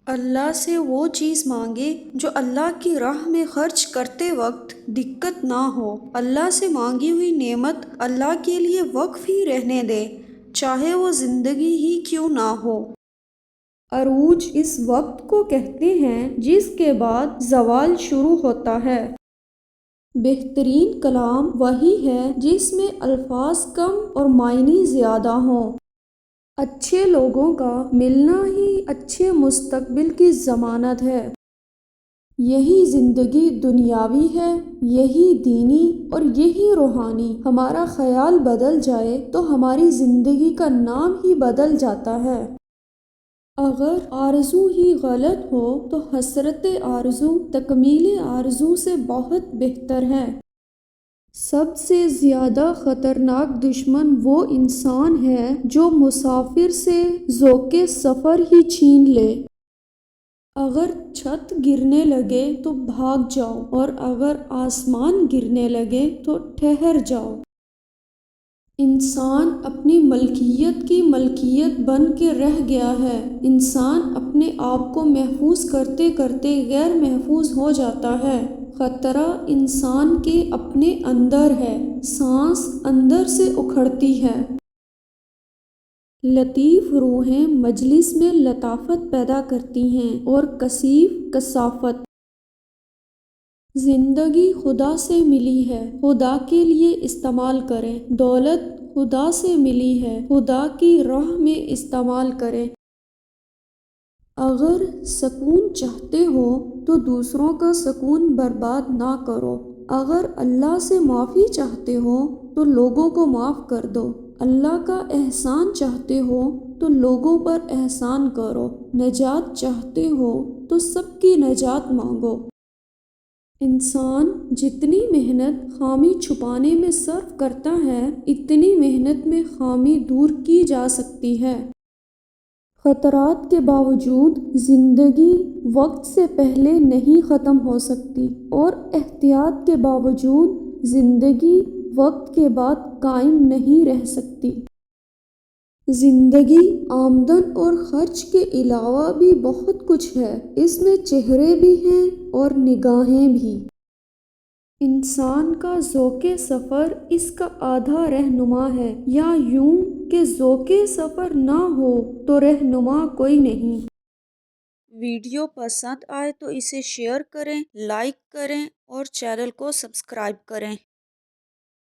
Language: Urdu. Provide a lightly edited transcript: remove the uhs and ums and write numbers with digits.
اللہ سے وہ چیز مانگے جو اللہ کی راہ میں خرچ کرتے وقت دقت نہ ہو۔ اللہ سے مانگی ہوئی نعمت اللہ کے لیے وقف ہی رہنے دے، چاہے وہ زندگی ہی کیوں نہ ہو۔ عروج اس وقت کو کہتے ہیں جس کے بعد زوال شروع ہوتا ہے۔ بہترین کلام وہی ہے جس میں الفاظ کم اور معنی زیادہ ہوں۔ اچھے لوگوں کا ملنا ہی اچھے مستقبل کی ضمانت ہے۔ یہی زندگی دنیاوی ہے، یہی دینی اور یہی روحانی۔ ہمارا خیال بدل جائے تو ہماری زندگی کا نام ہی بدل جاتا ہے۔ اگر آرزو ہی غلط ہو تو حسرت آرزو تکمیل آرزو سے بہت بہتر ہے۔ سب سے زیادہ خطرناک دشمن وہ انسان ہے جو مسافر سے ذوق سفر ہی چھین لے۔ اگر چھت گرنے لگے تو بھاگ جاؤ اور اگر آسمان گرنے لگے تو ٹھہر جاؤ۔ انسان اپنی ملکیت کی ملکیت بن کے رہ گیا ہے۔ انسان اپنے آپ کو محفوظ کرتے کرتے غیر محفوظ ہو جاتا ہے۔ خطرہ انسان کے اپنے اندر ہے، سانس اندر سے اکھڑتی ہے۔ لطیف روحیں مجلس میں لطافت پیدا کرتی ہیں اور کثیف کثافت۔ زندگی خدا سے ملی ہے، خدا کے لیے استعمال کریں۔ دولت خدا سے ملی ہے، خدا کی راہ میں استعمال کریں۔ اگر سکون چاہتے ہو تو دوسروں کا سکون برباد نہ کرو۔ اگر اللہ سے معافی چاہتے ہو تو لوگوں کو معاف کر دو۔ اللہ کا احسان چاہتے ہو تو لوگوں پر احسان کرو۔ نجات چاہتے ہو تو سب کی نجات مانگو۔ انسان جتنی محنت خامی چھپانے میں صرف کرتا ہے، اتنی محنت میں خامی دور کی جا سکتی ہے۔ خطرات کے باوجود زندگی وقت سے پہلے نہیں ختم ہو سکتی اور احتیاط کے باوجود زندگی وقت کے بعد قائم نہیں رہ سکتی۔ زندگی آمدن اور خرچ کے علاوہ بھی بہت کچھ ہے، اس میں چہرے بھی ہیں اور نگاہیں بھی۔ انسان کا ذوق سفر اس کا آدھا رہنما ہے، یا یوں کہ ذوق سفر نہ ہو تو رہنما کوئی نہیں۔ ویڈیو پسند آئے تو اسے شیئر کریں، لائک کریں اور چینل کو سبسکرائب کریں۔